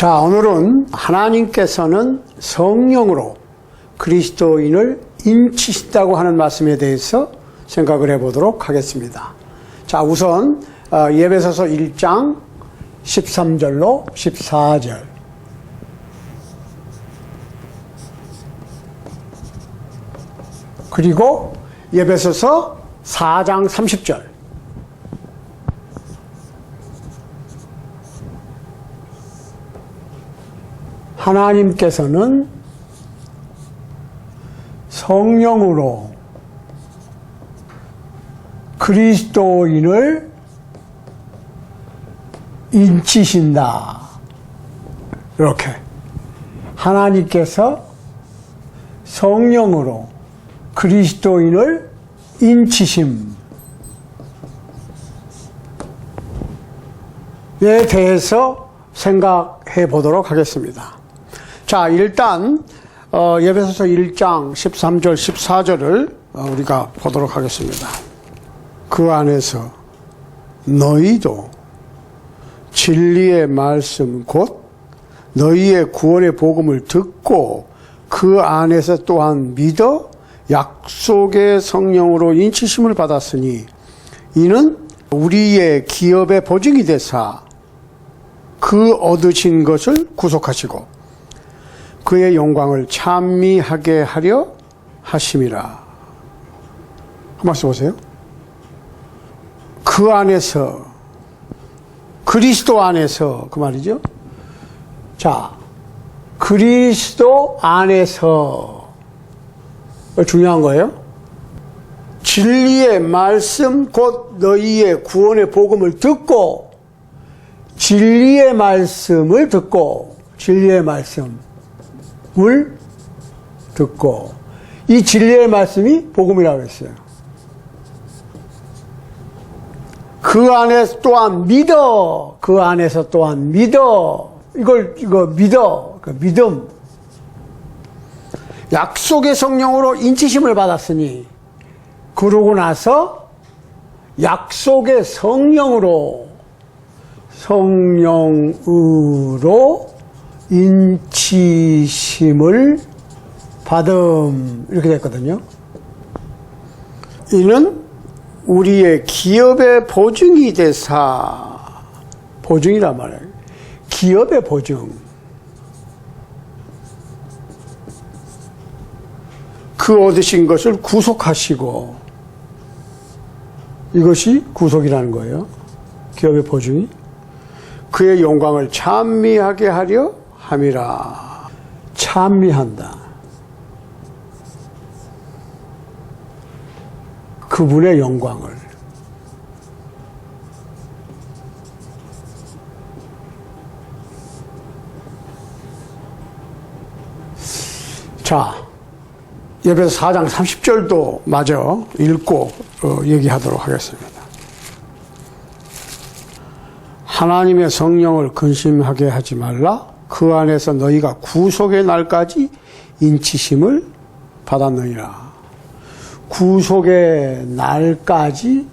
자, 오늘은 하나님께서는 성령으로 그리스도인을 인치신다고 하는 말씀에 대해서 생각을 해보도록 하겠습니다. 자, 우선 에베소서 1장 13절로 14절. 그리고 에베소서 4장 30절. 하나님께서는 성령으로 그리스도인을 인치신다. 이렇게. 하나님께서 성령으로 그리스도인을 인치심에 대해서 생각해 보도록 하겠습니다. 자, 일단 에베소서 1장 13절 14절을 우리가 보도록 하겠습니다. 그 안에서 너희도 진리의 말씀 곧 너희의 구원의 복음을 듣고 그 안에서 또한 믿어 약속의 성령으로 인치심을 받았으니 이는 우리의 기업의 보증이 되사 그 얻으신 것을 구속하시고 그의 영광을 찬미하게 하려 하심이라. 한 말씀 보세요. 그 안에서, 그리스도 안에서, 그 말이죠. 자, 그리스도 안에서 중요한 거예요. 진리의 말씀 곧 너희의 구원의 복음을 듣고 진리의 말씀을 듣고 진리의 말씀을 듣고 이 진리의 말씀이 복음이라고 했어요. 그 안에서 또한 믿어. 그 안에서 또한 믿어. 이거 믿어. 그 믿음. 약속의 성령으로 인치심을 받았으니 그러고 나서 약속의 성령으로 인치심을 받음. 이렇게 됐거든요. 이는 우리의 기업의 보증이 되사. 보증이란 말이에요. 기업의 보증. 그 얻으신 것을 구속하시고, 이것이 구속이라는 거예요. 기업의 보증이. 그의 영광을 찬미하게 하려 함이라. 찬미한다. 그분의 영광을. 자, 에베소서 4장 30절도 마저 읽고 얘기하도록 하겠습니다. 하나님의 성령을 근심하게 하지 말라. 그 안에서 너희가 구속의 날까지 인치심을 받았느니라. 구속의 날까지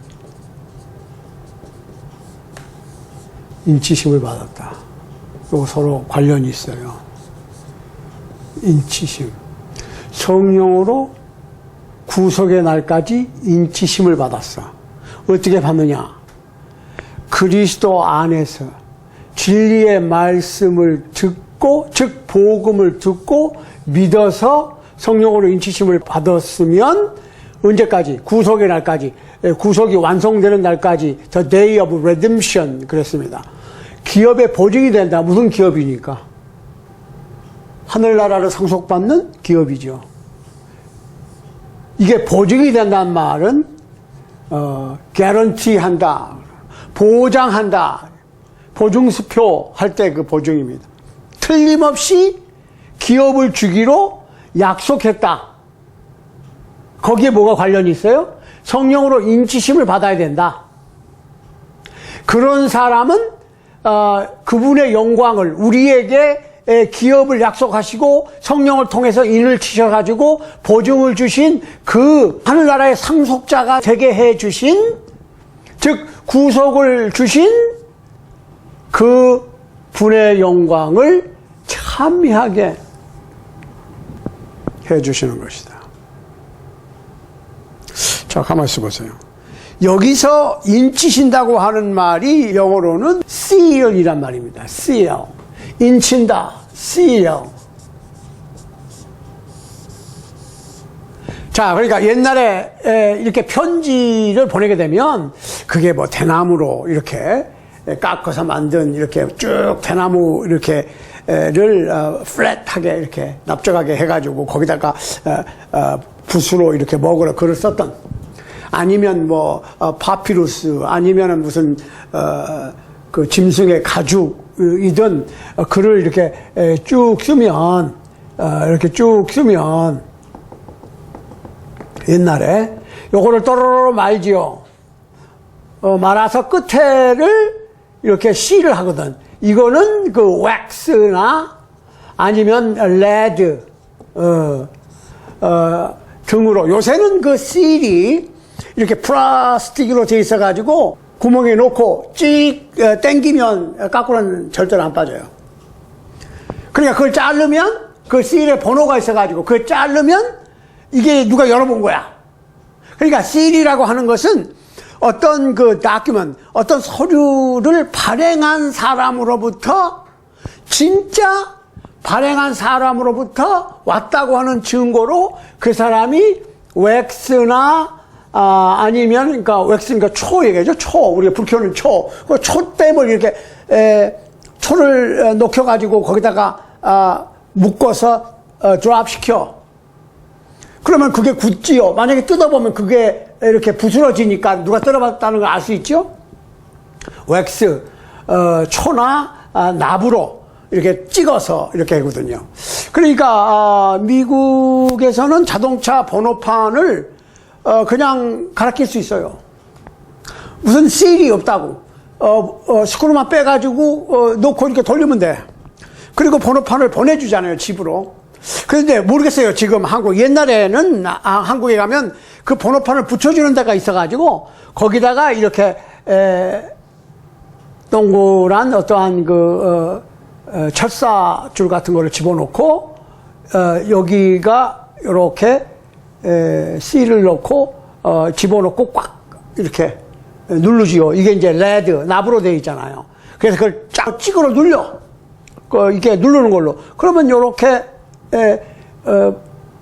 인치심을 받았다. 이거 서로 관련이 있어요. 인치심. 성령으로 구속의 날까지 인치심을 받았어. 어떻게 받느냐? 그리스도 안에서 진리의 말씀을 듣고, 즉 복음을 듣고 믿어서 성령으로 인치심을 받았으면 언제까지? 구속의 날까지, 구속이 완성되는 날까지, The Day of Redemption 그랬습니다. 기업의 보증이 된다. 무슨 기업이니까? 하늘나라를 상속받는 기업이죠. 이게 보증이 된다는 말은 개런티한다, 보장한다, 보증수표 할 때 그 보증입니다. 틀림없이 기업을 주기로 약속했다. 거기에 뭐가 관련이 있어요? 성령으로 인치심을 받아야 된다. 그런 사람은 그분의 영광을 우리에게 기업을 약속하시고 성령을 통해서 인을 치셔가지고 보증을 주신 그 하늘나라의 상속자가 되게 해주신, 즉 구속을 주신 그 분의 영광을 찬미하게 해주시는 것이다. 자, 가만히 있어보세요. 여기서 인치신다고 하는 말이 영어로는 seal이란 말입니다. seal. 인친다. seal. 자, 그러니까 옛날에 이렇게 편지를 보내게 되면 그게 뭐 대나무로 이렇게 깎아서 만든 이렇게 쭉 대나무 이렇게를 플랫하게 이렇게 납작하게 해가지고 거기다가 붓으로 이렇게 먹으러 글을 썼던, 아니면 뭐 파피루스, 아니면은 무슨 그 짐승의 가죽이든 글을 이렇게 쭉 쓰면 이렇게 쭉 쓰면 옛날에 요거를 또로로 말지요. 말아서 끝에를 이렇게 C를 하거든. 이거는 그 왁스나 아니면 레드 등으로. 요새는 그 실이 이렇게 플라스틱으로 돼 있어가지고 구멍에 놓고 찍 당기면 까꾸는 절대로 안 빠져요. 그러니까 그걸 자르면 그 실에 번호가 있어가지고 그걸 자르면 이게 누가 열어본 거야. 그러니까 실이라고 하는 것은 어떤 그 다큐먼트, 어떤 서류를 발행한 사람으로부터, 진짜 발행한 사람으로부터 왔다고 하는 증거로 그 사람이 웩스나 아니면 그러니까 웩스니까 초 얘기죠. 초, 우리가 불켜는 초. 그 촛댐을 이렇게 초를 녹여가지고 거기다가 묶어서 드랍 시켜. 그러면 그게 굳지요. 만약에 뜯어보면 그게 이렇게 부스러지니까 누가 뜯어봤다는 걸 알 수 있죠? 웩스, 초나 납으로 이렇게 찍어서 이렇게 하거든요. 그러니까 미국에서는 자동차 번호판을 그냥 갈아 낄 수 있어요. 무슨 실이 없다고. 스크루만 빼가지고 놓고 이렇게 돌리면 돼. 그리고 번호판을 보내주잖아요, 집으로. 그런데 모르겠어요. 지금 한국, 옛날에는 한국에 가면 그 번호판을 붙여주는 데가 있어가지고 거기다가 이렇게 동그란 어떠한 그 철사줄 같은 거를 집어넣고 여기가 이렇게 실을 넣고 집어넣고 꽉 이렇게 누르지요. 이게 이제 레드, 납으로 되어 있잖아요. 그래서 그걸 쫙 찍어서 눌려. 이렇게 누르는 걸로. 그러면 요렇게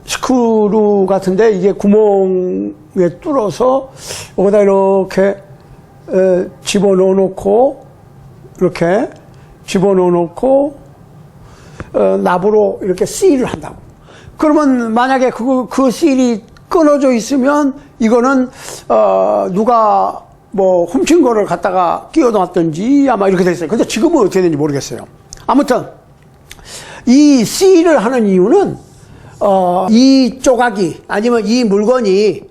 스크루 같은데 이게 구멍에 뚫어서 여기다 이렇게 집어넣어 놓고 이렇게 집어넣어 놓고 납으로 이렇게 실을 한다고. 그러면 만약에 그 실이 끊어져 있으면 이거는 누가 뭐 훔친 거를 갖다가 끼워 놨든지 아마 이렇게 돼 있어요. 근데 지금은 어떻게 되는지 모르겠어요. 아무튼 이 실을 하는 이유는 이 조각이 아니면 이 물건이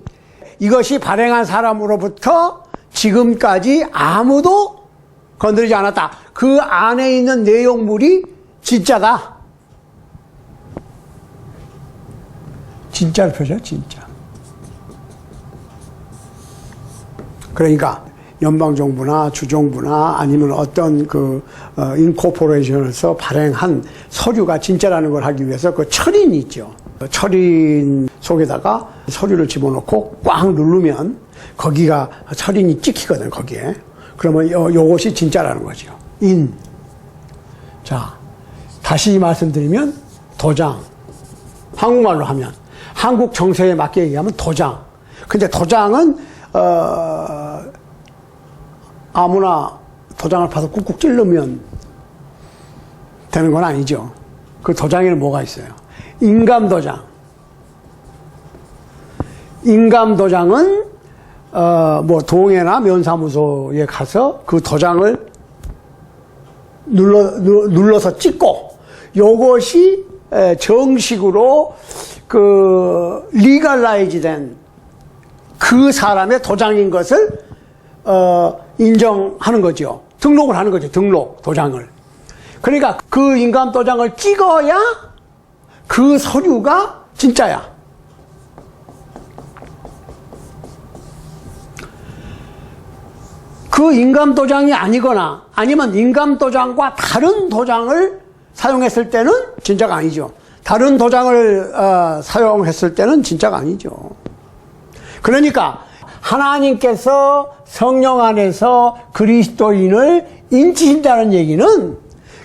이것이 발행한 사람으로부터 지금까지 아무도 건드리지 않았다. 그 안에 있는 내용물이 진짜다. 진짜를 표시해요, 진짜. 그러니까 연방정부나 주정부나 아니면 어떤 그 인코포레이션에서 발행한 서류가 진짜라는 걸 하기 위해서 그 철인이 있죠. 철인 속에다가 서류를 집어넣고 꽉 누르면 거기가 철인이 찍히거든, 거기에. 그러면 요것이 진짜라는 거죠. 자, 다시 말씀드리면 도장. 한국말로 하면 한국 정서에 맞게 얘기하면 도장. 근데 도장은 아무나 도장을 파서 꾹꾹 찌르면 되는 건 아니죠. 그 도장에는 뭐가 있어요? 인감도장. 인감도장은 뭐 동해나 면사무소에 가서 그 도장을 눌러서 찍고 요것이 정식으로 그 리갈라이즈 된 그 사람의 도장인 것을 인정하는 거죠. 등록을 하는 거죠. 등록 도장을. 그러니까 그 인감 도장을 찍어야 그 서류가 진짜야. 그 인감 도장이 아니거나 아니면 인감 도장과 다른 도장을 사용했을 때는 진짜가 아니죠. 다른 도장을 사용했을 때는 진짜가 아니죠. 그러니까 하나님께서 성령 안에서 그리스도인을 인치신다는 얘기는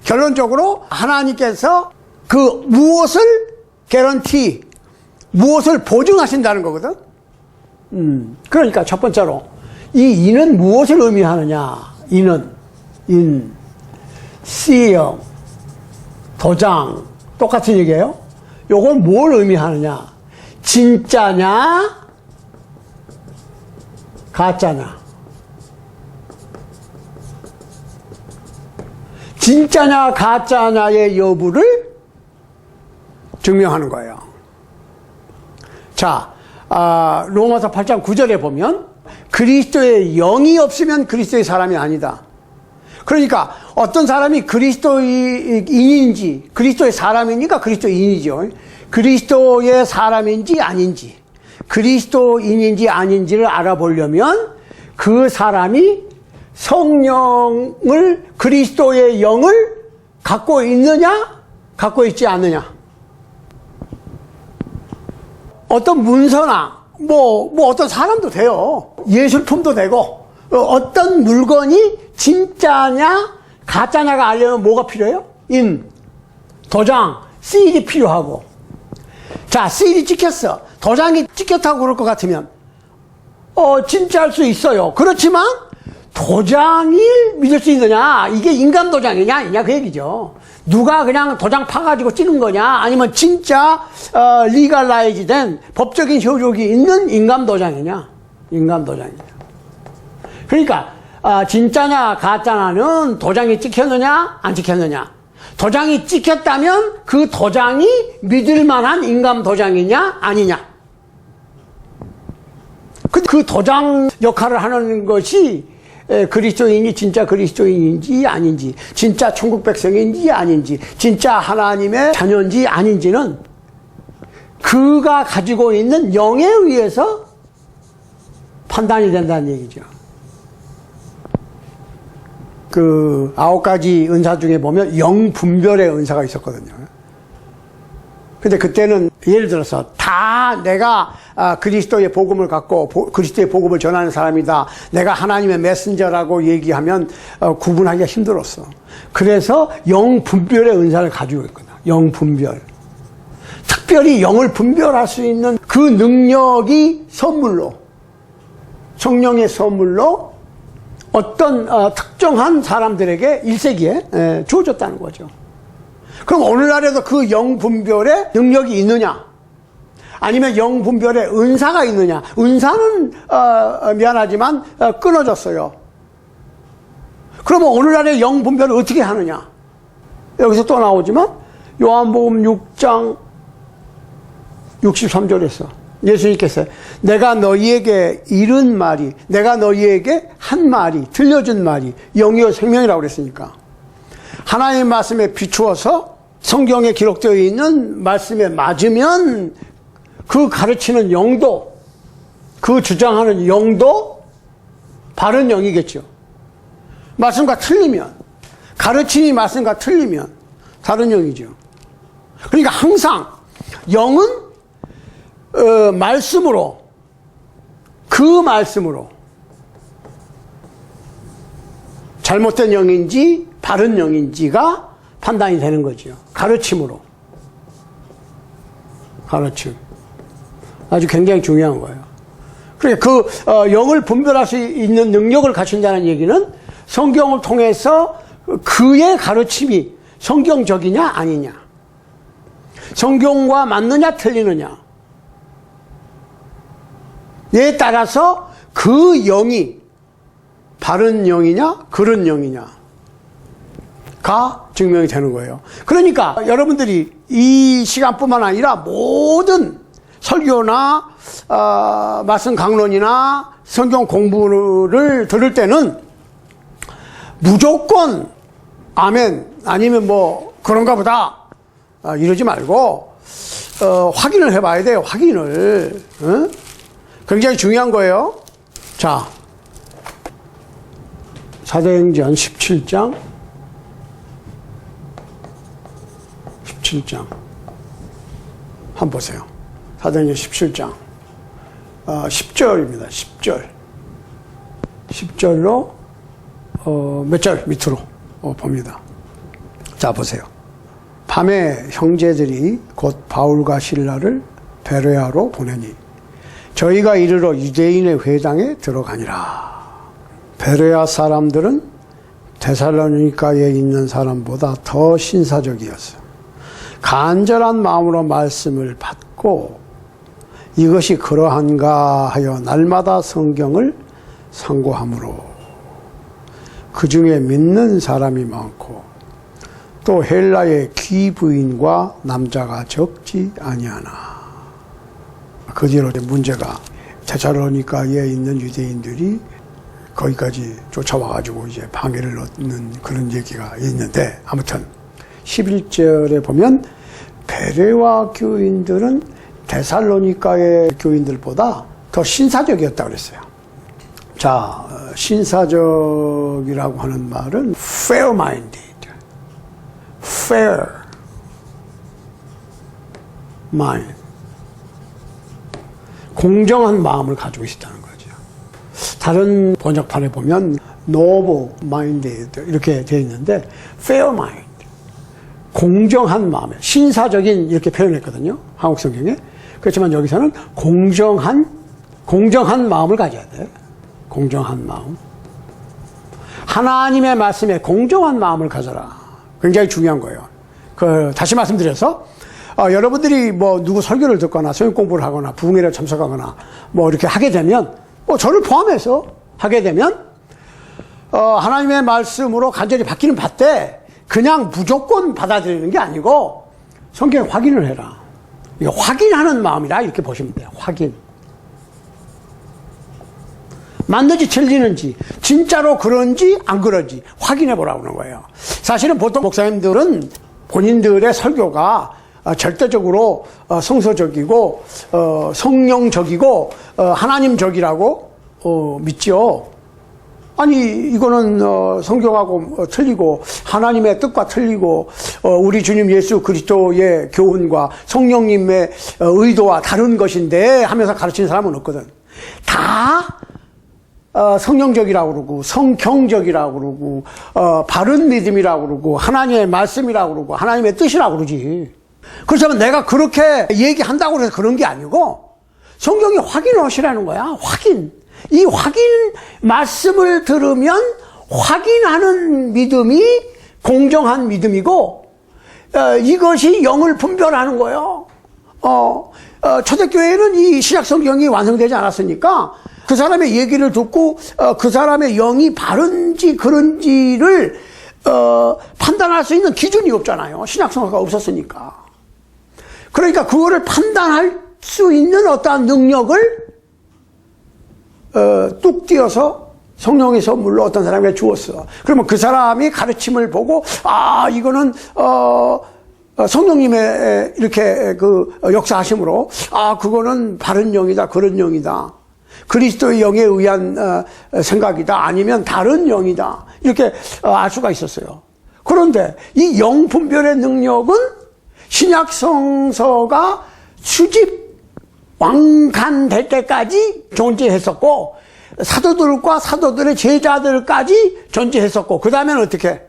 결론적으로 하나님께서 그 무엇을 개런티, 무엇을 보증하신다는 거거든. 그러니까 첫 번째로 이 인은 무엇을 의미하느냐? 인, 시험, 도장 똑같은 얘기예요. 요걸 뭘 의미하느냐? 진짜냐? 가짜냐? 진짜냐 가짜냐의 여부를 증명하는 거예요. 자, 로마서 8장 9절에 보면 그리스도의 영이 없으면 그리스도의 사람이 아니다. 그러니까 어떤 사람이 그리스도인인지 그리스도의 사람이니까 그리스도인이죠. 그리스도의 사람인지 아닌지 그리스도인인지 아닌지를 알아보려면 그 사람이 성령을 그리스도의 영을 갖고 있느냐 갖고 있지 않느냐. 어떤 문서나 뭐 어떤 사람도 돼요. 예술품도 되고 어떤 물건이 진짜냐 가짜냐가 알려면 뭐가 필요해요? 도장, 시일이 필요하고. 자, 시일이 찍혔어. 도장이 찍혔다고 그럴 것 같으면 진짜할 수 있어요. 그렇지만 도장을 믿을 수 있느냐? 이게 인감 도장이냐 아니냐 그 얘기죠. 누가 그냥 도장 파가지고 찍은 거냐 아니면 진짜 리갈라이즈 된 법적인 효력이 있는 인감 도장이냐. 인감 도장이냐. 그러니까 진짜냐 가짜냐는 도장이 찍혔느냐 안 찍혔느냐. 도장이 찍혔다면 그 도장이 믿을 만한 인감 도장이냐 아니냐. 그 도장 역할을 하는 것이 그리스도인이 진짜 그리스도인인지 아닌지, 진짜 천국 백성인지 아닌지, 진짜 하나님의 자녀인지 아닌지는 그가 가지고 있는 영에 의해서 판단이 된다는 얘기죠. 그 9가지 은사 중에 보면 영분별의 은사가 있었거든요. 근데 그때는 예를 들어서 다 내가 그리스도의 복음을 갖고 그리스도의 복음을 전하는 사람이다. 내가 하나님의 메신저라고 얘기하면 구분하기가 힘들었어. 그래서 영분별의 은사를 가지고 있거든. 영분별. 특별히 영을 분별할 수 있는 그 능력이 선물로, 성령의 선물로 어떤 특정한 사람들에게 1세기에 주어졌다는 거죠. 그럼 오늘날에도 그 영분별의 능력이 있느냐? 아니면 영분별의 은사가 있느냐? 은사는 미안하지만 끊어졌어요. 그러면 오늘날의 영분별을 어떻게 하느냐? 여기서 또 나오지만 요한복음 6장 63절에서 예수님께서 내가 너희에게 이른 말이, 내가 너희에게 한 말이, 들려준 말이 영이요 생명이라고 그랬으니까 하나님의 말씀에 비추어서 성경에 기록되어 있는 말씀에 맞으면 그 가르치는 영도, 그 주장하는 영도 바른 영이겠죠. 말씀과 틀리면, 가르침이 말씀과 틀리면 다른 영이죠. 그러니까 항상 영은 말씀으로, 그 말씀으로 잘못된 영인지 바른 영인지가 판단이 되는 거죠. 가르침으로. 가르침. 아주 굉장히 중요한 거예요. 그러니까 그 영을 분별할 수 있는 능력을 갖춘다는 얘기는 성경을 통해서 그의 가르침이 성경적이냐 아니냐, 성경과 맞느냐 틀리느냐에 따라서 그 영이 바른 영이냐 그른 영이냐가 증명이 되는 거예요. 그러니까 여러분들이 이 시간뿐만 아니라 모든 설교나 말씀 강론이나 성경 공부를 들을 때는 무조건 아멘 아니면 뭐 그런가 보다 이러지 말고 확인을 해봐야 돼요. 확인을. 굉장히 중요한 거예요. 자, 사도행전 17장 17장 한번 보세요. 사도행전 17장 10절입니다. 10절 10절로 몇 절 밑으로 봅니다. 자, 보세요. 밤에 형제들이 곧 바울과 실라를 베레아로 보내니 저희가 이르러 유대인의 회당에 들어가니라. 베레아 사람들은 데살로니가에 있는 사람보다 더 신사적이었어. 간절한 마음으로 말씀을 받고 이것이 그러한가 하여 날마다 성경을 상고하므로 그 중에 믿는 사람이 많고 또 헬라의 귀부인과 남자가 적지 아니하나. 그 뒤로 문제가 데살로니가에 있는 유대인들이 거기까지 쫓아와가지고 이제 방해를 얻는 그런 얘기가 있는데, 아무튼 11절에 보면 베레와 교인들은 데살로니가의 교인들보다 더 신사적이었다고 그랬어요. 자, 신사적이라고 하는 말은 fair-minded, fair mind, 공정한 마음을 가지고 있었다는 거죠. 다른 번역판에 보면 noble-minded 이렇게 되어 있는데 fair mind, 공정한 마음, 신사적인 이렇게 표현했거든요. 한국 성경에. 그렇지만 여기서는 공정한 마음을 가져야 돼. 공정한 마음. 하나님의 말씀에 공정한 마음을 가져라. 굉장히 중요한 거예요. 다시 말씀드려서 여러분들이 뭐 누구 설교를 듣거나 성경 공부를 하거나 부흥회를 참석하거나 뭐 이렇게 하게 되면, 저를 포함해서 하게 되면 하나님의 말씀으로 간절히 받기는 받되 그냥 무조건 받아들이는 게 아니고 성경 확인을 해라. 이거 확인하는 마음이라 이렇게 보시면 돼요. 확인. 맞는지 틀리는지, 진짜로 그런지 안 그런지 확인해 보라고 하는 거예요. 사실은 보통 목사님들은 본인들의 설교가 절대적으로 성서적이고 성령적이고 하나님적이라고 믿죠. 아니, 이거는 성경하고 틀리고 하나님의 뜻과 틀리고 우리 주님 예수 그리스도의 교훈과 성령님의 의도와 다른 것인데 하면서 가르치는 사람은 없거든. 다 성령적이라고 그러고 성경적이라고 그러고 바른 믿음이라고 그러고 하나님의 말씀이라고 그러고 하나님의 뜻이라고 그러지. 그렇다면 내가 그렇게 얘기한다고 해서 그런 게 아니고 성경이 확인하시라는 거야. 확인. 이 확인 말씀을 들으면 확인하는 믿음이 공정한 믿음이고 이것이 영을 분별하는 거예요. 초대교회는 이 신약 성경이 완성되지 않았으니까 그 사람의 얘기를 듣고 그 사람의 영이 바른지 그런지를 판단할 수 있는 기준이 없잖아요. 신약 성서가 없었으니까. 그러니까 그거를 판단할 수 있는 어떠한 능력을 뚝 띄어서 성령의 선물로 어떤 사람에게 주었어. 그러면 그 사람이 가르침을 보고 이거는 성령님의 이렇게 그 역사하심으로 그거는 바른 영이다, 그런 영이다, 그리스도의 영에 의한 생각이다, 아니면 다른 영이다, 이렇게 알 수가 있었어요. 그런데 이 영 분별의 능력은 신약 성서가 수집 완간될 때까지 존재했었고 사도들과 사도들의 제자들까지 존재했었고, 그 다음에는 어떻게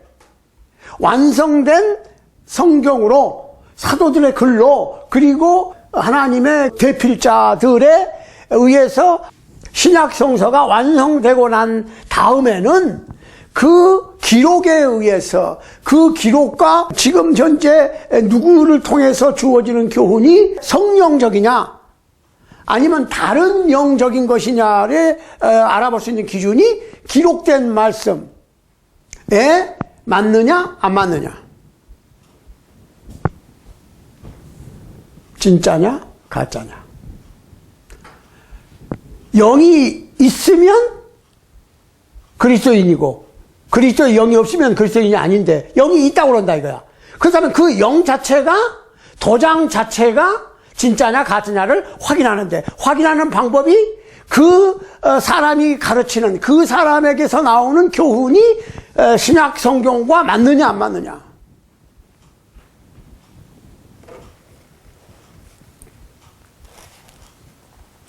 완성된 성경으로 사도들의 글로 그리고 하나님의 대필자들에 의해서 신약 성서가 완성되고 난 다음에는 그 기록에 의해서 그 기록과 지금 현재 누구를 통해서 주어지는 교훈이 성령적이냐 아니면 다른 영적인 것이냐를 알아볼 수 있는 기준이 기록된 말씀에 맞느냐 안 맞느냐, 진짜냐 가짜냐. 영이 있으면 그리스도인이고 그리스도의 영이 없으면 그리스도인이 아닌데 영이 있다고 그런다 이거야. 그렇다면 그 영 자체가, 도장 자체가 진짜냐 가짜냐를 확인하는데, 확인하는 방법이 그 사람이 가르치는 그 사람에게서 나오는 교훈이 신약 성경과 맞느냐 안 맞느냐.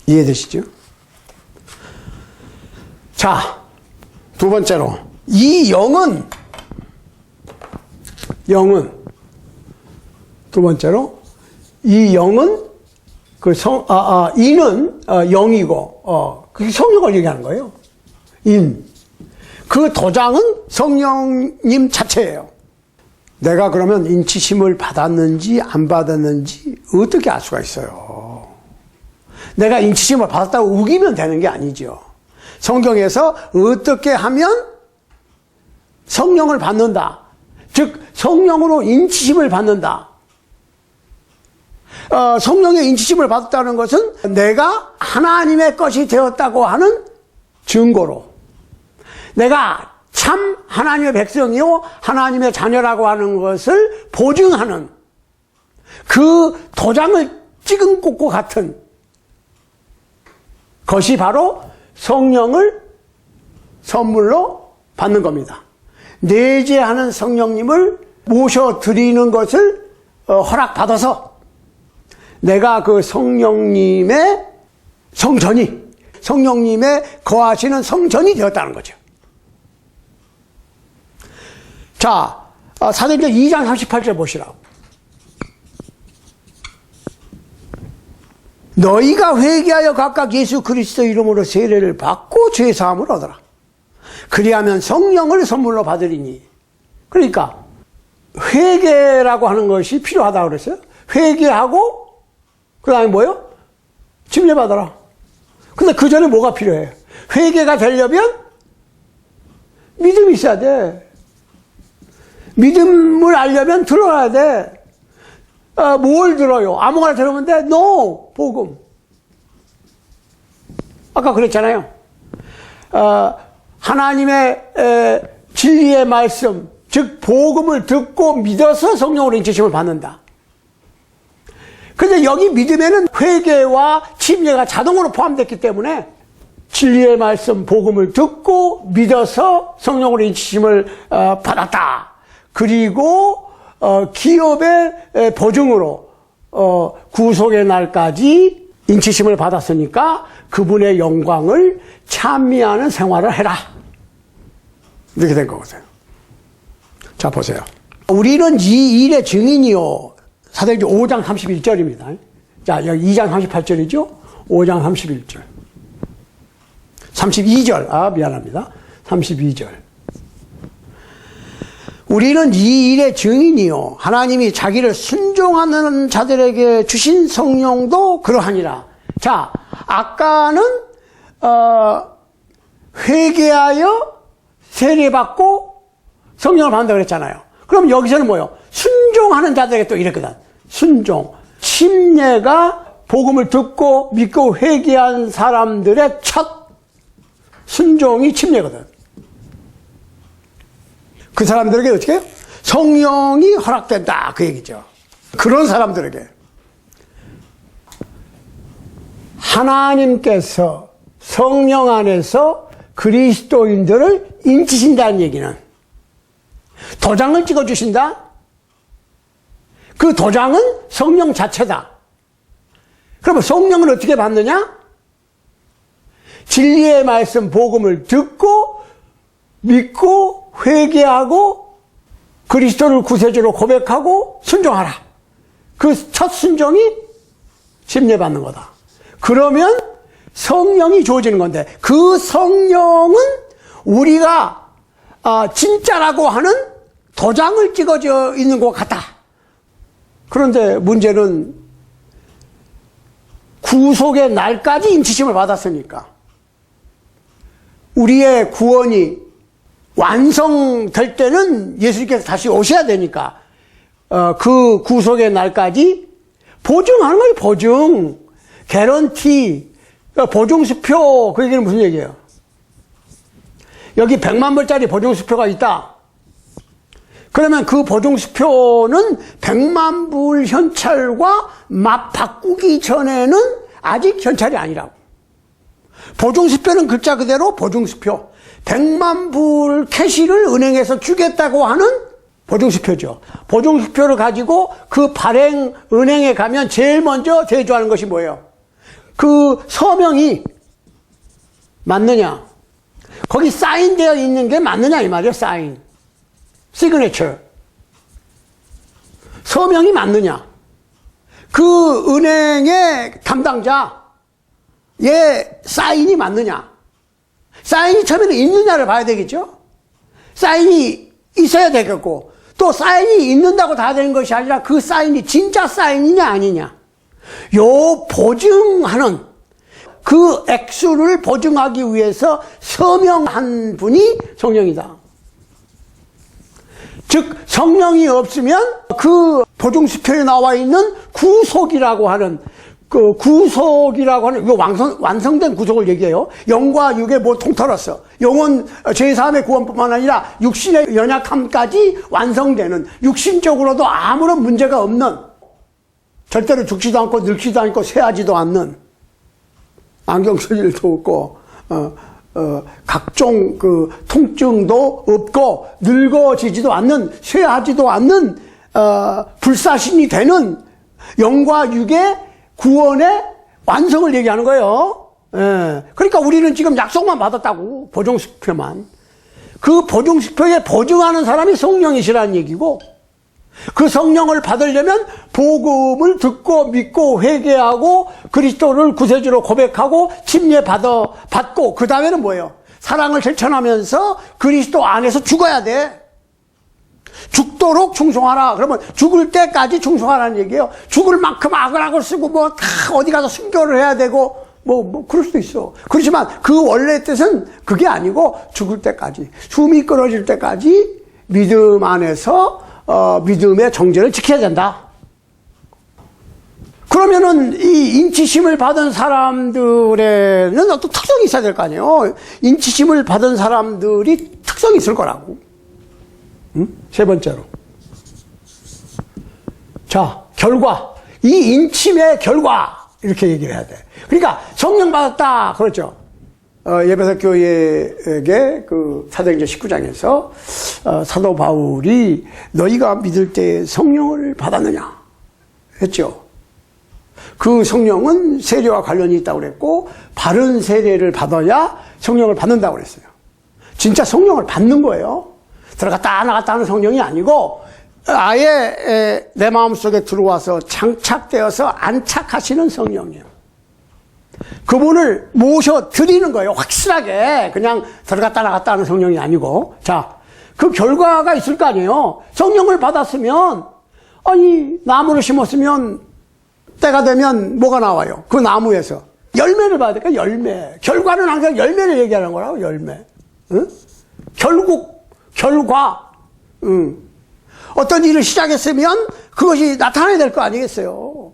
이해되시죠? 자, 두 번째로 이 영은 두 번째로 이 영은 이는 영이고 그게 성령을 얘기하는 거예요. 그 도장은 성령님 자체예요. 내가 그러면 인치심을 받았는지 안 받았는지 어떻게 알 수가 있어요? 내가 인치심을 받았다고 우기면 되는 게 아니죠. 성경에서 어떻게 하면 성령을 받는다. 즉 성령으로 인치심을 받는다. 성령의 인치심을 받았다는 것은 내가 하나님의 것이 되었다고 하는 증거로, 내가 참 하나님의 백성이요 하나님의 자녀라고 하는 것을 보증하는 그 도장을 찍은 것과 같은 것이 바로 성령을 선물로 받는 겁니다. 내재하는 성령님을 모셔드리는 것을 허락받아서 내가 그 성령님의 성전이, 성령님의 거하시는 성전이 되었다는 거죠. 자, 사도행전 2장 38절 보시라고. 너희가 회개하여 각각 예수 그리스도 이름으로 세례를 받고 죄 사함을 얻어라. 그리하면 성령을 선물로 받으리니. 그러니까 회개라고 하는 것이 필요하다고 그랬어요. 회개하고 그 다음에 뭐요? 침례받아라. 근데 그 전에 뭐가 필요해요? 회개가 되려면 믿음이 있어야 돼. 믿음을 알려면 들어야 돼. 뭘 들어요? 아무거나 들으면 돼? No! 복음. 아까 그랬잖아요. 하나님의 진리의 말씀, 즉 복음을 듣고 믿어서 성령으로 인치심을 받는다. 근데 여기 믿음에는 회개와 침례가 자동으로 포함됐기 때문에 진리의 말씀, 복음을 듣고 믿어서 성령으로 인치심을 받았다. 그리고 기업의 보증으로 구속의 날까지 인치심을 받았으니까 그분의 영광을 찬미하는 생활을 해라. 이렇게 된 거거든요. 자, 보세요. 우리는 이 일의 증인이요. 사도행전 5장 31절입니다. 자, 여기 2장 38절이죠? 5장 31절. 32절. 미안합니다. 32절. 우리는 이 일의 증인이요. 하나님이 자기를 순종하는 자들에게 주신 성령도 그러하니라. 자, 아까는, 회개하여 세례받고 성령을 받는다고 그랬잖아요. 그럼 여기서는 뭐요? 순종하는 자들에게 또 이랬거든. 순종. 침례가 복음을 듣고 믿고 회개한 사람들의 첫 순종이 침례거든. 그 사람들에게 어떻게 해요? 성령이 허락된다. 그 얘기죠. 그런 사람들에게. 하나님께서 성령 안에서 그리스도인들을 인치신다는 얘기는 도장을 찍어주신다? 그 도장은 성령 자체다. 그러면 성령을 어떻게 받느냐? 진리의 말씀, 복음을 듣고 믿고 회개하고 그리스도를 구세주로 고백하고 순종하라. 그 첫 순종이 침례받는 거다. 그러면 성령이 주어지는 건데 그 성령은 우리가 진짜라고 하는 도장을 찍어져 있는 것 같다. 그런데 문제는 구속의 날까지 인치심을 받았으니까 우리의 구원이 완성될 때는 예수님께서 다시 오셔야 되니까 그 구속의 날까지 보증하는 거예요. 보증, 개런티, 보증수표. 그 얘기는 무슨 얘기예요? 여기 100만 불짜리 보증수표가 있다. 그러면 그 보증수표는 100만 불 현찰과 맞바꾸기 전에는 아직 현찰이 아니라고. 보증수표는 글자 그대로 보증수표. 100만 불 캐시를 은행에서 주겠다고 하는 보증수표죠. 보증수표를 가지고 그 발행 은행에 가면 제일 먼저 대조하는 것이 뭐예요? 그 서명이 맞느냐? 거기 사인되어 있는 게 맞느냐 이 말이에요. 사인. 시그니처. 서명이 맞느냐? 그 은행의 담당자의 사인이 맞느냐? 사인이 처음에는 있느냐를 봐야 되겠죠? 사인이 있어야 되겠고, 또 사인이 있는다고 다 되는 것이 아니라 그 사인이 진짜 사인이냐 아니냐. 요 보증하는 그 액수를 보증하기 위해서 서명한 분이 성령이다. 즉 성령이 없으면 그 보증수표에 나와 있는 구속이라고 하는 그 구속이라고 하는 이거 완성된 구속을 얘기해요. 영과 육의 뭐 통틀었어. 영은 제3의 구원뿐만 아니라 육신의 연약함까지 완성되는, 육신적으로도 아무런 문제가 없는, 절대로 죽지도 않고 늙지도 않고 쇠하지도 않는, 안경 쓸 일도 없고 각종 그 통증도 없고 늙어지지도 않는, 쇠하지도 않는 불사신이 되는 영과 육의 구원의 완성을 얘기하는 거예요. 예. 그러니까 우리는 지금 약속만 받았다고, 보증수표만. 그 보증수표에 보증하는 사람이 성령이시라는 얘기고, 그 성령을 받으려면 복음을 듣고 믿고 회개하고 그리스도를 구세주로 고백하고 침례 받고, 그 다음에는 뭐예요? 사랑을 실천하면서 그리스도 안에서 죽어야 돼. 죽도록 충성하라. 그러면 죽을 때까지 충성하라는 얘기예요. 죽을 만큼 악을 쓰고 뭐 다 어디 가서 순교를 해야 되고 뭐 그럴 수도 있어. 그렇지만 그 원래의 뜻은 그게 아니고 죽을 때까지, 숨이 끊어질 때까지 믿음 안에서 믿음의 정죄를 지켜야 된다. 그러면은 이 인치심을 받은 사람들에는 어떤 특성이 있어야 될 거 아니에요. 인치심을 받은 사람들이 특성이 있을 거라고. 세 번째로. 자, 결과. 이 인침의 결과. 이렇게 얘기를 해야 돼. 그러니까 성령 받았다. 그렇죠. 예배석 교회에게 그 사도행전 19장에서 사도 바울이 너희가 믿을 때 성령을 받았느냐 했죠. 그 성령은 세례와 관련이 있다고 그랬고, 바른 세례를 받아야 성령을 받는다고 그랬어요. 진짜 성령을 받는 거예요. 들어갔다 나갔다 하는 성령이 아니고 아예 내 마음속에 들어와서 장착되어서 안착하시는 성령이에요. 그분을 모셔드리는 거예요. 확실하게. 그냥 들어갔다 나갔다 하는 성령이 아니고. 자, 그 결과가 있을 거 아니에요. 성령을 받았으면, 아니 나무를 심었으면 때가 되면 뭐가 나와요? 그 나무에서 열매를 받아야 될까? 열매. 결과는 항상 열매를 얘기하는 거라고. 열매. 응? 결과. 어떤 일을 시작했으면 그것이 나타나야 될 거 아니겠어요?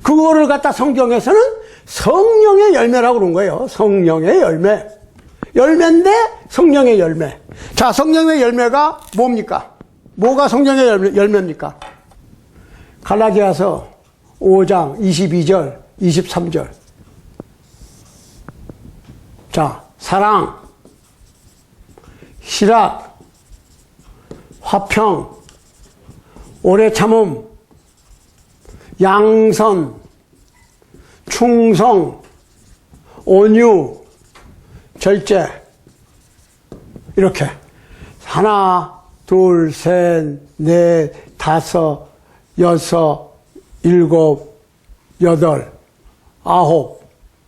그거를 갖다 성경에서는 성령의 열매라고 그런 거예요. 성령의 열매. 열매인데 성령의 열매. 자, 성령의 열매가 뭡니까? 뭐가 성령의 열매입니까? 갈라디아서 5장 22절, 23절. 자, 사랑, 희락, 화평, 오래 참음, 양선, 충성, 온유, 절제. 이렇게 하나, 둘, 셋, 넷, 다섯, 여섯, 일곱, 여덟, 아홉.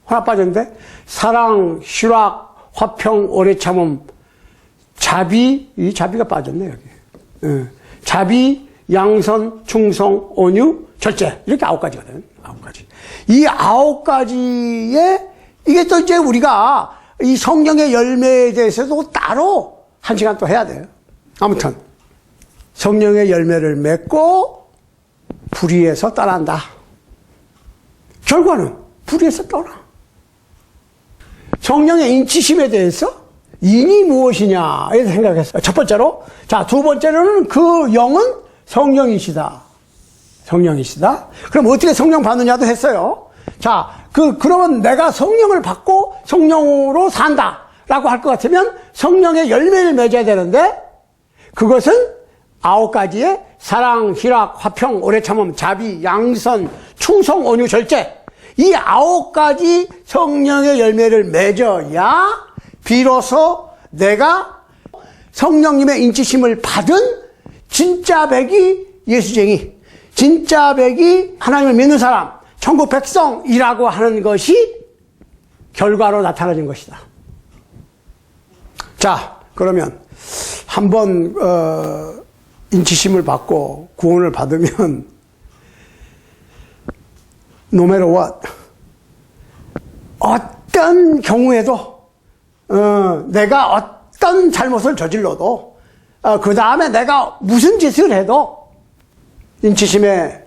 하나 빠졌는데? 사랑, 희락, 화평, 오래 참음, 자비. 이 자비가 빠졌네 여기. 자비, 양선, 충성, 온유, 절제. 이렇게 9가지거든. 9가지. 이 9가지에 이게 또 이제 우리가 이 성령의 열매에 대해서도 따로 1시간 또 해야 돼요. 아무튼 성령의 열매를 맺고 불의에서 떠난다. 결과는 불의에서 떠나. 성령의 인치심에 대해서 인이 무엇이냐 이렇게 생각했어요. 첫 번째로. 자, 두 번째로는 그 영은 성령이시다. 성령이시다. 그럼 어떻게 성령 받느냐도 했어요. 자, 그러면 내가 성령을 받고 성령으로 산다. 라고 할 것 같으면 성령의 열매를 맺어야 되는데, 그것은 9가지의 사랑, 희락, 화평, 오래 참음, 자비, 양선, 충성, 온유, 절제. 이 9가지 성령의 열매를 맺어야 비로소 내가 성령님의 인치심을 받은 진짜 백이 예수쟁이, 진짜 백이 하나님을 믿는 사람, 천국 백성이라고 하는 것이 결과로 나타나는 것이다. 자, 그러면 한번 인치심을 받고 구원을 받으면 no matter what, 어떤 경우에도 내가 어떤 잘못을 저질러도 그 다음에 내가 무슨 짓을 해도 인치심에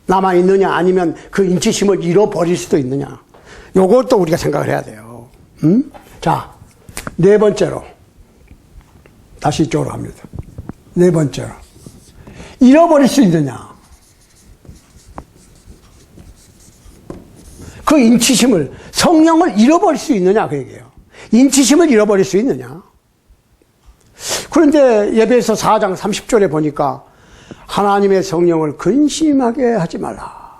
남아있느냐 아니면 그 인치심을 잃어버릴 수도 있느냐, 요것도 우리가 생각을 해야 돼요. 자, 네 번째로 다시 이쪽으로 갑니다. 네 번째로 잃어버릴 수 있느냐, 그 인치심을, 성령을 잃어버릴 수 있느냐 그 얘기예요. 인치심을 잃어버릴 수 있느냐. 그런데 예배에서 4장 30절에 보니까 하나님의 성령을 근심하게 하지 말라.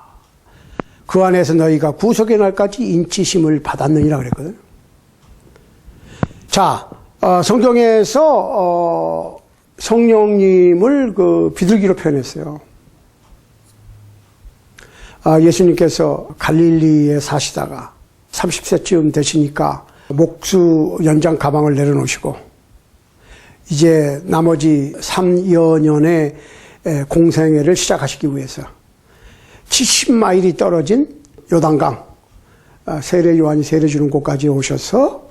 그 안에서 너희가 구속의 날까지 인치심을 받았느니라 그랬거든. 자, 성경에서 성령님을 비둘기로 표현했어요. 예수님께서 갈릴리에 사시다가 30세쯤 되시니까 목수 연장 가방을 내려놓으시고 이제 나머지 3여 년의 공생애를 시작하시기 위해서 70마일이 떨어진 요단강, 세례 요한이 세례 주는 곳까지 오셔서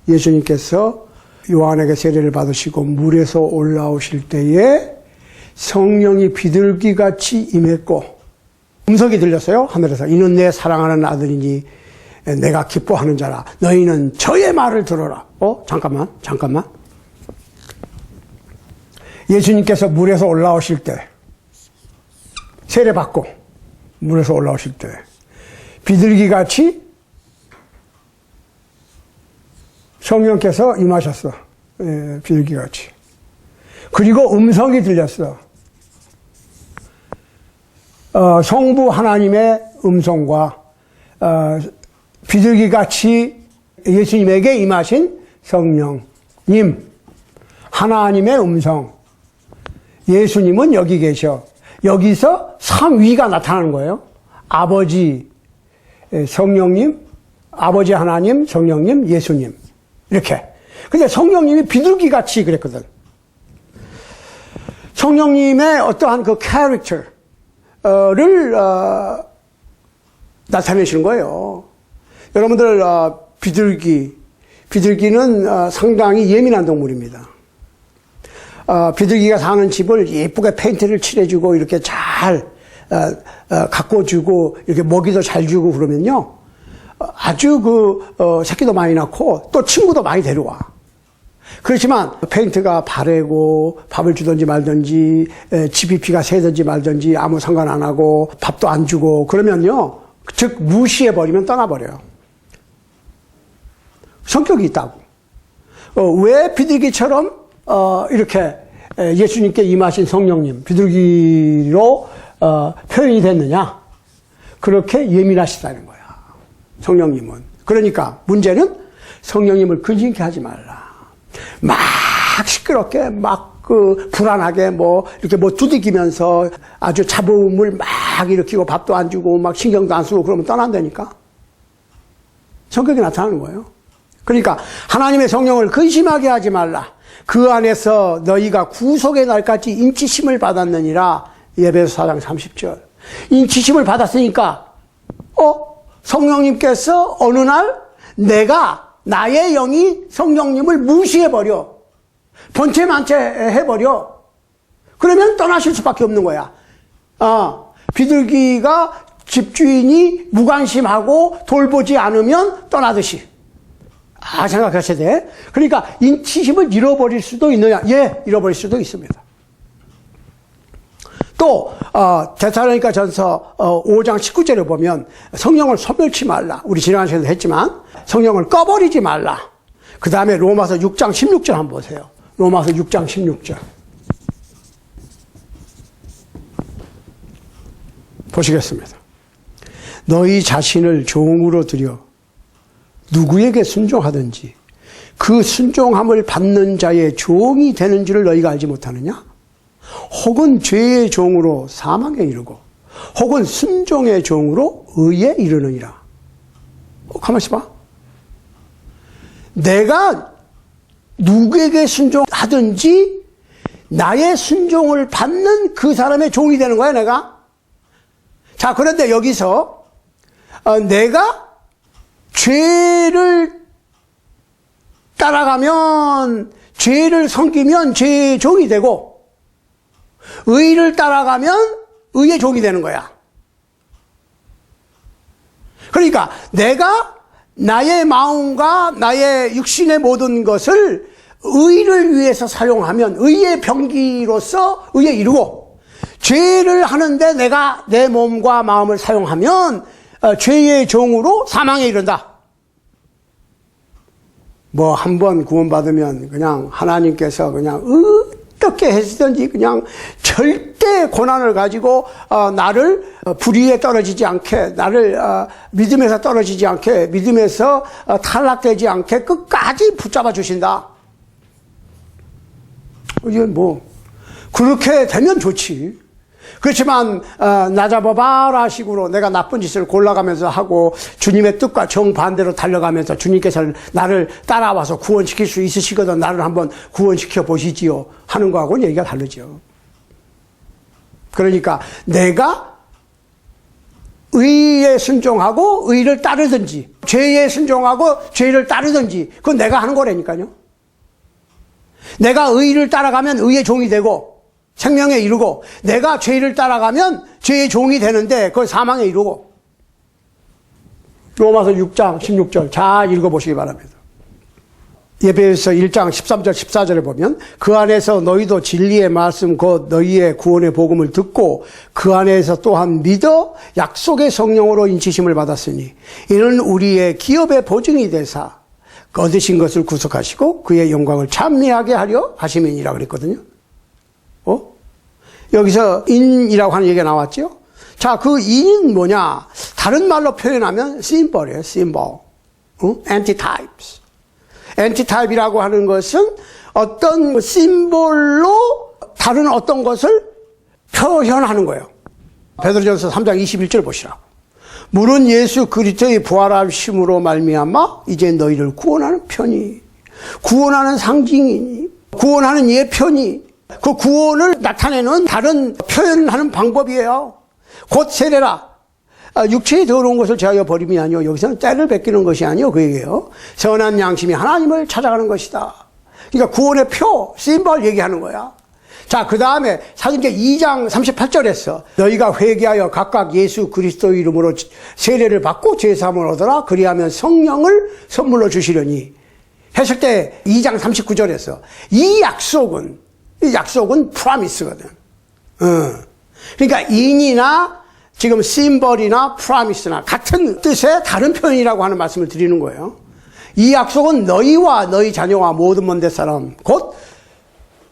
예수님께서 요한에게 세례를 받으시고 물에서 올라오실 때에 성령이 비둘기같이 임했고 음성이 들렸어요. 하늘에서 이는 내 사랑하는 아들이니 내가 기뻐하는 자라. 너희는 저의 말을 들어라. 잠깐만. 예수님께서 물에서 올라오실 때, 세례 받고 물에서 올라오실 때 비둘기같이 성령께서 임하셨어. 비둘기같이. 그리고 음성이 들렸어. 성부 하나님의 음성과 비둘기같이 예수님에게 임하신 성령님, 하나님의 음성. 예수님은 여기 계셔. 여기서 삼위가 나타나는 거예요. 아버지, 성령님, 아버지 하나님, 성령님, 예수님. 이렇게. 근데 성령님이 비둘기같이 그랬거든. 성령님의 어떠한 그 캐릭터를 나타내시는 거예요. 여러분들, 비둘기는 상당히 예민한 동물입니다. 비둘기가 사는 집을 예쁘게 페인트를 칠해주고 이렇게 잘 가꿔주고 이렇게 먹이도 잘 주고 그러면요, 아주 새끼도 많이 낳고 또 친구도 많이 데려와. 그렇지만 페인트가 바래고 밥을 주든지 말든지 GBP가 새든지 말든지 아무 상관 안 하고 밥도 안 주고 그러면요, 즉 무시해버리면 떠나버려요. 성격이 있다고. 왜 비둘기처럼 이렇게 예수님께 임하신 성령님, 비둘기로 표현이 됐느냐? 그렇게 예민하시다는 거야, 성령님은. 그러니까 문제는 성령님을 근심케 하지 말라. 막 시끄럽게, 막 불안하게 이렇게 두들기면서 아주 잡음을 막 일으키고 밥도 안 주고 막 신경도 안 쓰고 그러면 떠난다니까? 성격이 나타나는 거예요. 그러니까 하나님의 성령을 근심하게 하지 말라. 그 안에서 너희가 구속의 날까지 인치심을 받았느니라. 예배서 4장 30절. 인치심을 받았으니까 성령님께서 어느 날 나의 영이 성령님을 무시해버려, 번체만체 해버려. 그러면 떠나실 수밖에 없는 거야. 비둘기가 집주인이 무관심하고 돌보지 않으면 떠나듯이. 생각하셔야 돼. 그러니까 인치심을 잃어버릴 수도 있느냐? 예, 잃어버릴 수도 있습니다. 또 데살로니가 전서 5장 19절에 보면 성령을 소멸치 말라. 우리 지난 시간에도 했지만 성령을 꺼버리지 말라. 그 다음에 로마서 6장 16절 한번 보세요. 로마서 6장 16절 보시겠습니다. 너희 자신을 종으로 들여 누구에게 순종하든지 그 순종함을 받는 자의 종이 되는 줄을 너희가 알지 못하느냐? 혹은 죄의 종으로 사망에 이르고 혹은 순종의 종으로 의에 이르느니라. 가만히 있어봐. 내가 누구에게 순종하든지 나의 순종을 받는 그 사람의 종이 되는 거야, 내가. 자, 그런데 여기서 내가 죄를 따라가면, 죄를 섬기면 죄의 종이 되고, 의를 따라가면 의의 종이 되는 거야. 그러니까 내가 나의 마음과 나의 육신의 모든 것을 의를 위해서 사용하면 의의 병기로서 의에 이르고, 죄를 하는데 내가 내 몸과 마음을 사용하면 죄의 종으로 사망에 이른다. 뭐 한 번 구원받으면 그냥 하나님께서 그냥 어떻게 해서든지 그냥 절대 고난을 가지고 나를 불의에 떨어지지 않게, 나를 믿음에서 떨어지지 않게, 믿음에서 탈락되지 않게 끝까지 붙잡아 주신다. 이게 뭐 그렇게 되면 좋지. 그렇지만 나 잡아봐라 식으로 내가 나쁜 짓을 골라가면서 하고 주님의 뜻과 정반대로 달려가면서 주님께서 나를 따라와서 구원시킬 수 있으시거든 나를 한번 구원시켜 보시지요 하는 거하고는 얘기가 다르죠. 그러니까 내가 의에 순종하고 의를 따르든지 죄에 순종하고 죄를 따르든지 그건 내가 하는 거라니까요. 내가 의를 따라가면 의의 종이 되고 생명에 이르고, 내가 죄를 따라가면 죄의 종이 되는데 그걸 사망에 이르고. 로마서 6장 16절 잘 읽어보시기 바랍니다. 에베소서 1장 13절 14절에 보면 그 안에서 너희도 진리의 말씀 곧 너희의 구원의 복음을 듣고 그 안에서 또한 믿어 약속의 성령으로 인치심을 받았으니 이는 우리의 기업의 보증이 되사 얻으신 것을 구속하시고 그의 영광을 찬미하게 하려 하심이니라 그랬거든요. 여기서 인이라고 하는 얘기가 나왔죠. 자, 그 인은 뭐냐? 다른 말로 표현하면 심벌이에요. 심벌. antitypes. antitype이라고 하는 것은 어떤 심벌로 다른 어떤 것을 표현하는 거예요. 베드로전서 3장 21절 보시라고. 물은 예수 그리스도의 부활하심으로 말미암아 이제 너희를 구원하는 편이, 구원하는 상징이니, 구원하는 예편이, 그 구원을 나타내는 다른 표현하는 방법이에요. 곧 세례라. 육체에 더러운 것을 제하여 버림이 아니요. 여기서는 때를 베끼는 것이 아니요. 그 얘기예요. 선한 양심이 하나님을 찾아가는 것이다. 그러니까 구원의 표, 심벌 얘기하는 거야. 자, 그 다음에 사도행전 2장 38절에서 너희가 회개하여 각각 예수 그리스도의 이름으로 세례를 받고 죄사함을 얻어라. 그리하면 성령을 선물로 주시려니 했을 때 2장 39절에서 이 약속은 프라미스거든. 그러니까 인이나 지금 심벌이나 프라미스나 같은 뜻의 다른 표현이라고 하는 말씀을 드리는 거예요. 이 약속은 너희와 너희 자녀와 모든 먼데 사람 곧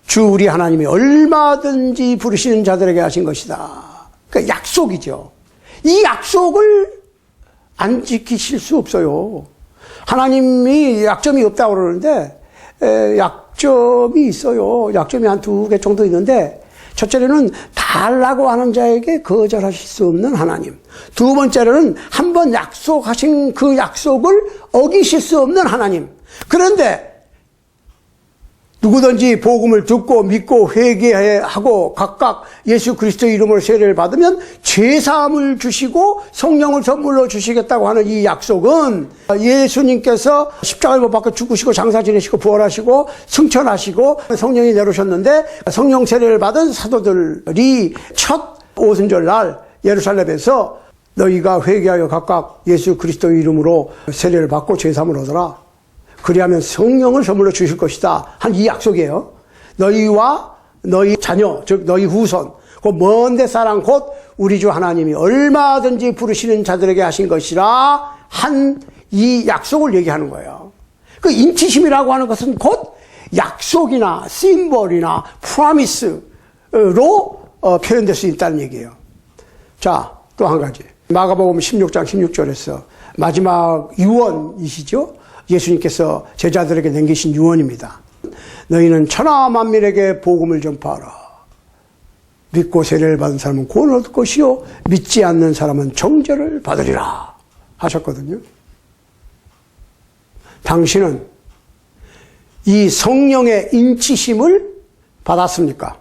주 우리 하나님이 얼마든지 부르시는 자들에게 하신 것이다. 그러니까 약속이죠. 이 약속을 안 지키실 수 없어요. 하나님이 약점이 없다고 그러는데 약점이 있어요. 약점이 한 2개 정도 있는데 첫째로는 달라고 하는 자에게 거절하실 수 없는 하나님. 두 번째로는 한번 약속하신 그 약속을 어기실 수 없는 하나님. 그런데 누구든지 복음을 듣고 믿고 회개하고 각각 예수 그리스도의 이름으로 세례를 받으면 죄사함을 주시고 성령을 선물로 주시겠다고 하는 이 약속은 예수님께서 십자가에 못 박혀 죽으시고 장사 지내시고 부활하시고 승천하시고 성령이 내려오셨는데 성령 세례를 받은 사도들이 첫 오순절 날 예루살렘에서 너희가 회개하여 각각 예수 그리스도의 이름으로 세례를 받고 죄사함을 얻어라. 그리하면 성령을 선물로 주실 것이다. 한 이 약속이에요. 너희와 너희 자녀, 즉 너희 후손, 그 먼데 사랑 곧 우리 주 하나님이 얼마든지 부르시는 자들에게 하신 것이라 한 이 약속을 얘기하는 거예요. 그 인치심이라고 하는 것은 곧 약속이나 심볼이나 프로미스로 표현될 수 있다는 얘기예요. 자, 또 한 가지. 마가복음 16장 16절에서 마지막 유언이시죠? 예수님께서 제자들에게 남기신 유언입니다. 너희는 천하 만민에게 복음을 전파하라. 믿고 세례를 받은 사람은 구원을 얻을 것이요 믿지 않는 사람은 정죄를 받으리라 하셨거든요. 당신은 이 성령의 인치심을 받았습니까?